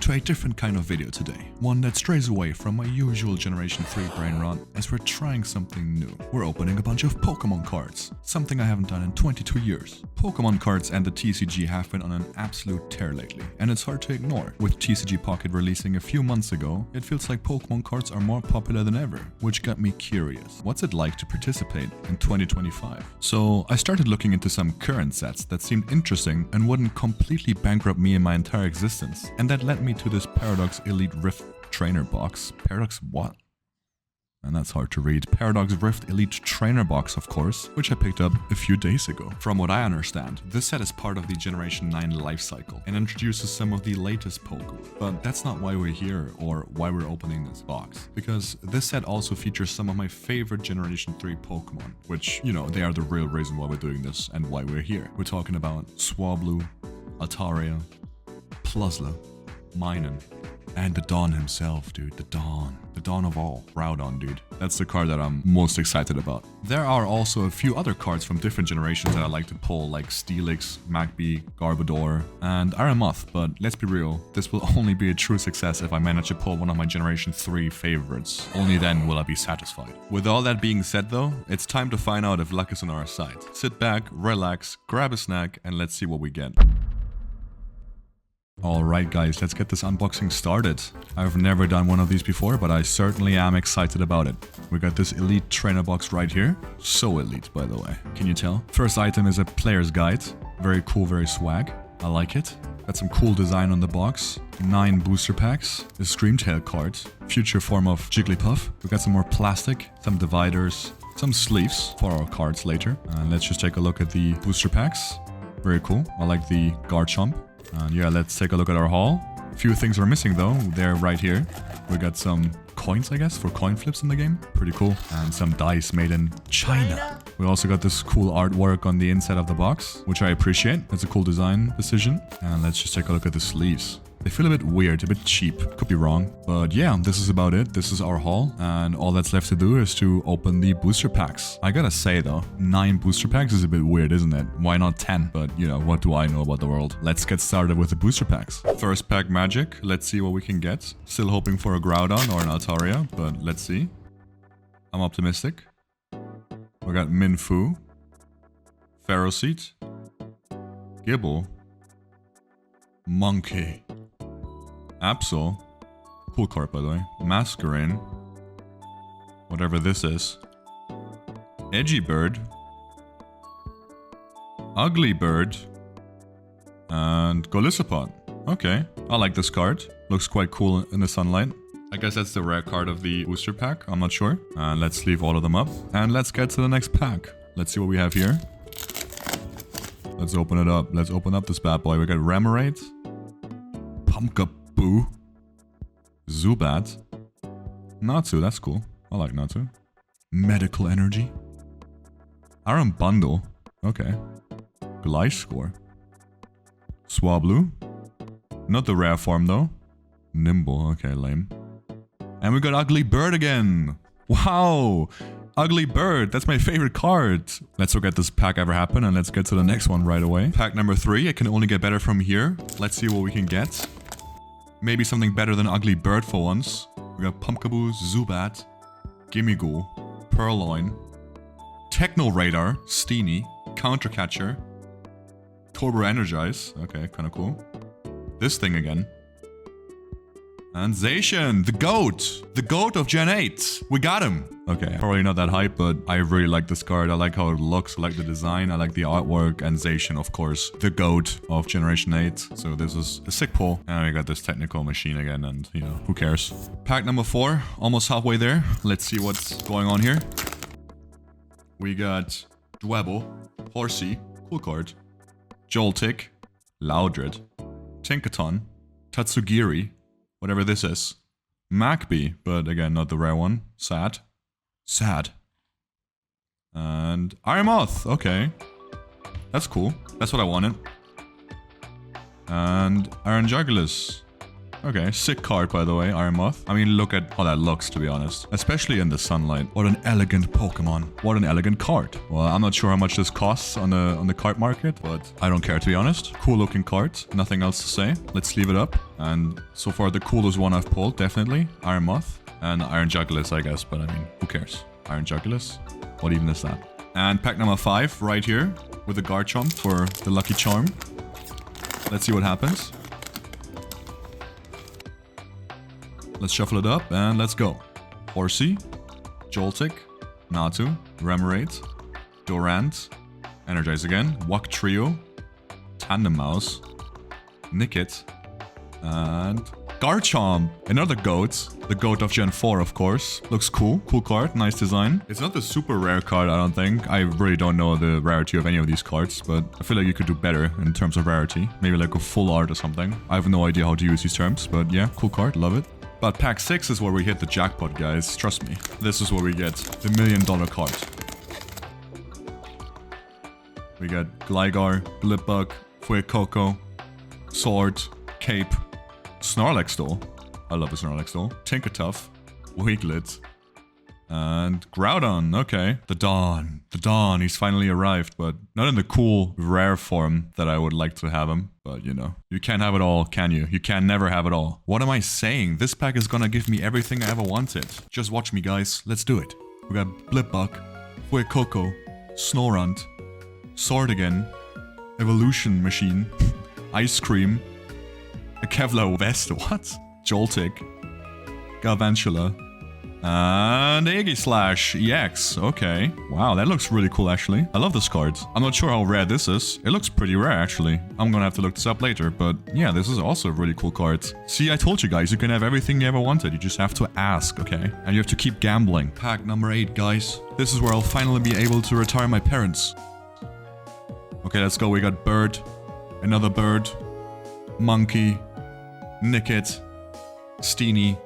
to a different kind of video today. One that strays away from my usual Generation 3 brain rot as we're trying something new. We're opening a bunch of Pokemon cards, something I haven't done in 22 years. Pokemon cards and the TCG have been on an absolute tear lately, and it's hard to ignore. With TCG Pocket releasing a few months ago, it feels like Pokemon cards are more popular than ever, which got me curious. What's it like to participate in 2025? So I started looking into some current sets that seemed interesting and wouldn't completely bankrupt me in my entire existence, and that led me to this Paradox Elite Rift Trainer box. Paradox what? And that's hard to read. Paradox Rift Elite Trainer box, of course, which I picked up a few days ago. From what I understand, this set is part of the Generation 9 life cycle and introduces some of the latest Pokemon. But that's not why we're here or why we're opening this box. Because this set also features some of my favorite Generation 3 Pokemon, which, you know, they are the real reason why we're doing this and why we're here. We're talking about Swablu, Altaria, Plusle, Minun, and the Dawn himself, dude. The Dawn. The Dawn of all. Groudon, dude. That's the card that I'm most excited about. There are also a few other cards from different generations that I like to pull, like Steelix, Magby, Garbodor, and Aramoth, but let's be real, this will only be a true success if I manage to pull one of my Generation 3 favorites. Only then will I be satisfied. With all that being said though, it's time to find out if luck is on our side. Sit back, relax, grab a snack, and let's see what we get. Alright guys, let's get this unboxing started. I've never done one of these before, but I certainly am excited about it. We got this Elite Trainer box right here. So elite, by the way. Can you tell? First item is a player's guide. Very cool, very swag. I like it. Got some cool design on the box. 9 booster packs. A Screamtail card. Future form of Jigglypuff. We got some more plastic. Some dividers. Some sleeves for our cards later. And let's just take a look at the booster packs. Very cool. I like the Garchomp. And yeah, let's take a look at our haul. A few things are missing though. They're right here. We got some coins, I guess, for coin flips in the game. Pretty cool. And some dice made in China. We also got this cool artwork on the inside of the box, which I appreciate. That's a cool design decision. And let's just take a look at the sleeves. They feel a bit weird, a bit cheap. Could be wrong. But yeah, this is about it. This is our haul. And all that's left to do is to open the booster packs. I gotta say though, 9 booster packs is a bit weird, isn't it? Why not 10? But you know, what do I know about the world? Let's get started with the booster packs. First pack magic. Let's see what we can get. Still hoping for a Groudon or an Altaria, but let's see. I'm optimistic. We got Minfu, Ferroseat, Gibble, Monkey, Absol, cool card by the way, Masquerain, whatever this is, Edgybird, Ugly Bird, and Golisopod. Okay, I like this card. Looks quite cool in the sunlight. I guess that's the rare card of the booster pack, I'm not sure. And let's leave all of them up. And let's get to the next pack. Let's see what we have here. Let's open it up. Let's open up this bad boy. We got Remoraid, Pumpkaboo, Zubat, Natsu, that's cool. I like Natsu. Medical Energy, Aram Bundle, okay. Gliscor, Swablu, not the rare form though. Nimble, okay, lame. And we got Ugly Bird again. Wow, Ugly Bird, that's my favorite card. Let's forget this pack ever happened and let's get to the next one right away. Pack number 3, it can only get better from here. Let's see what we can get. Maybe something better than Ugly Bird for once. We got Pumpkaboo, Zubat, Gimmighoul, Purloin, Techno Radar, Steenie, Counter Catcher, Turbo Energize, okay, kinda cool. This thing again. And Zacian, the GOAT! The GOAT of Gen 8! We got him! Okay, probably not that hype, but I really like this card. I like how it looks, I like the design, I like the artwork, and Zacian, of course, the GOAT of Generation 8. So this is a sick pull. And we got this technical machine again, and, you know, who cares? Pack number 4, almost halfway there. Let's see what's going on here. We got Dwebble, Horsey, cool card, Joltik, Loudred, Tinkaton, Tatsugiri, whatever this is. Magby, but again, not the rare one. Sad. Sad. And Aramoth, okay. That's cool. That's what I wanted. And Aranjugulis. Okay, sick card, by the way, Iron Moth. I mean, look at how that looks, to be honest. Especially in the sunlight. What an elegant Pokemon. What an elegant card. Well, I'm not sure how much this costs on the card market, but I don't care, to be honest. Cool looking card. Nothing else to say. Let's leave it up. And so far, the coolest one I've pulled, definitely. Iron Moth. And Iron Jugulis, I guess, but I mean, who cares? Iron Jugulis? What even is that? And pack number 5, right here, with the Garchomp for the lucky charm. Let's see what happens. Let's shuffle it up and let's go. Horsey, Joltik, Natu, Remoraid, Durant, Energize again, Wuk Trio, Tandem Mouse, Nickit, and Garchomp, another goat. The goat of Gen 4, of course. Looks cool. Cool card. Nice design. It's not the super rare card, I don't think. I really don't know the rarity of any of these cards, but I feel like you could do better in terms of rarity. Maybe like a full art or something. I have no idea how to use these terms, but yeah, cool card. Love it. But pack 6 is where we hit the jackpot, guys. Trust me. This is where we get the $1 million card. We got Gligar, Blipbug, Fuecoco, Sword, Cape, Snorlax doll. I love a Snorlax doll. Tinkertuff, Wiglet, and Groudon. Okay. The Dawn. The Dawn. He's finally arrived, but not in the cool, rare form that I would like to have him. But, you know, you can't have it all, can you? You can never have it all. What am I saying? This pack is gonna give me everything I ever wanted. Just watch me, guys. Let's do it. We got Blipbug, Fuecoco, Snorunt, Sword again, Evolution Machine, Ice Cream, a Kevlar Vest, what? Joltik, Galvantula, and Aegislash EX. Okay. Wow, that looks really cool, actually. I love this card. I'm not sure how rare this is. It looks pretty rare, actually. I'm gonna have to look this up later, but yeah, this is also a really cool card. See, I told you guys, you can have everything you ever wanted. You just have to ask, okay? And you have to keep gambling. Pack number 8, guys. This is where I'll finally be able to retire my parents. Okay, let's go. We got Bird, another Bird, Monkey, Nickit, Steenie,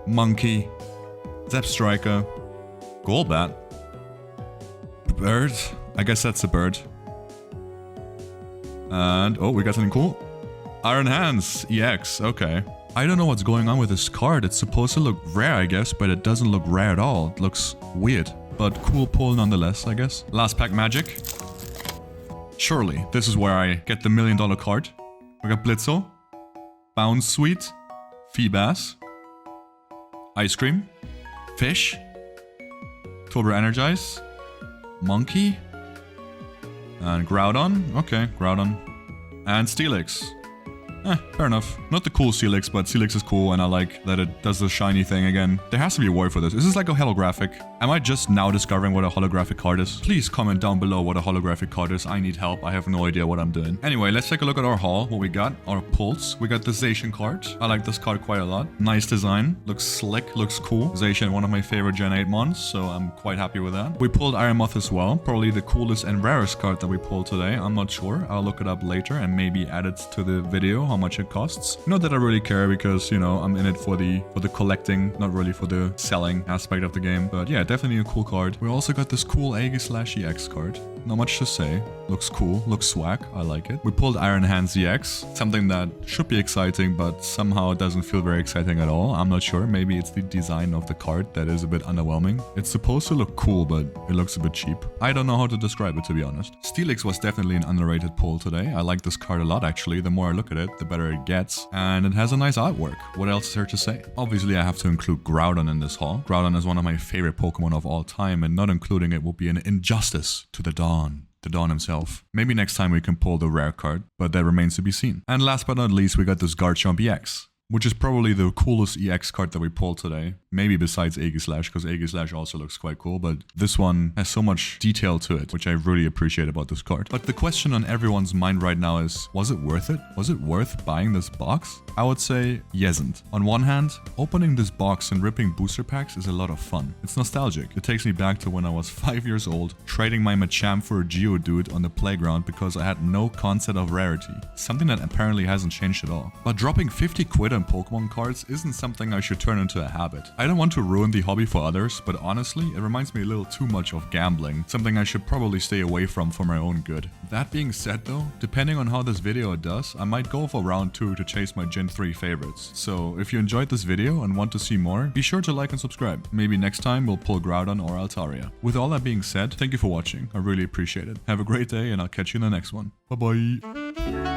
Monkey, Zepstriker, Golbat, Bird. I guess that's a bird. And, oh, we got something cool. Iron Hands, EX, okay. I don't know what's going on with this card. It's supposed to look rare, I guess, but it doesn't look rare at all. It looks weird, but cool pull nonetheless, I guess. Last pack magic. Surely, this is where I get the $1 million card. We got Blitzo, Bounce Sweet, Feebas, Ice Cream, Fish, Turbo Energize, Monkey, and Groudon. Okay, Groudon. And Steelix. Fair enough. Not the cool Steelix, but Steelix is cool and I like that it does the shiny thing again. There has to be a word for this. Is this like a holographic? Am I just now discovering what a holographic card is? Please comment down below what a holographic card is. I need help. I have no idea what I'm doing. Anyway, let's take a look at our haul. What we got. Our pulls. We got the Zacian card. I like this card quite a lot. Nice design. Looks slick. Looks cool. Zacian, one of my favorite Gen 8 mons, so I'm quite happy with that. We pulled Iron Moth as well. Probably the coolest and rarest card that we pulled today. I'm not sure. I'll look it up later and maybe add it to the video how much it costs. Not that I really care because, you know, I'm in it for the collecting, not really for the selling aspect of the game. But yeah, definitely a cool card. We also got this cool Aegislash EX card. Not much to say. Looks cool. Looks swag. I like it. We pulled Iron Hands EX. Something that should be exciting, but somehow doesn't feel very exciting at all. I'm not sure. Maybe it's the design of the card that is a bit underwhelming. It's supposed to look cool, but it looks a bit cheap. I don't know how to describe it, to be honest. Steelix was definitely an underrated pull today. I like this card a lot, actually. The more I look at it, the better it gets. And it has a nice artwork. What else is there to say? Obviously, I have to include Groudon in this haul. Groudon is one of my favorite Pokemon of all time, and not including it would be an injustice to the Dawn. The Dawn himself. Maybe next time we can pull the rare card, but that remains to be seen. And last but not least, we got this Garchomp EX, which is probably the coolest EX card that we pulled today. Maybe besides Aegislash, because Aegislash also looks quite cool, but this one has so much detail to it, which I really appreciate about this card. But the question on everyone's mind right now is, was it worth it? Was it worth buying this box? I would say yesn't. On one hand, opening this box and ripping booster packs is a lot of fun. It's nostalgic. It takes me back to when I was 5 years old, trading my Machamp for a Geodude on the playground because I had no concept of rarity. Something that apparently hasn't changed at all. But dropping 50 quid on Pokemon cards isn't something I should turn into a habit. I don't want to ruin the hobby for others, but honestly, it reminds me a little too much of gambling, something I should probably stay away from for my own good. That being said though, depending on how this video does, I might go for round 2 to chase my Gen 3 favorites. So if you enjoyed this video and want to see more, be sure to like and subscribe. Maybe next time we'll pull Groudon or Altaria. With all that being said, thank you for watching, I really appreciate it. Have a great day and I'll catch you in the next one. Bye bye.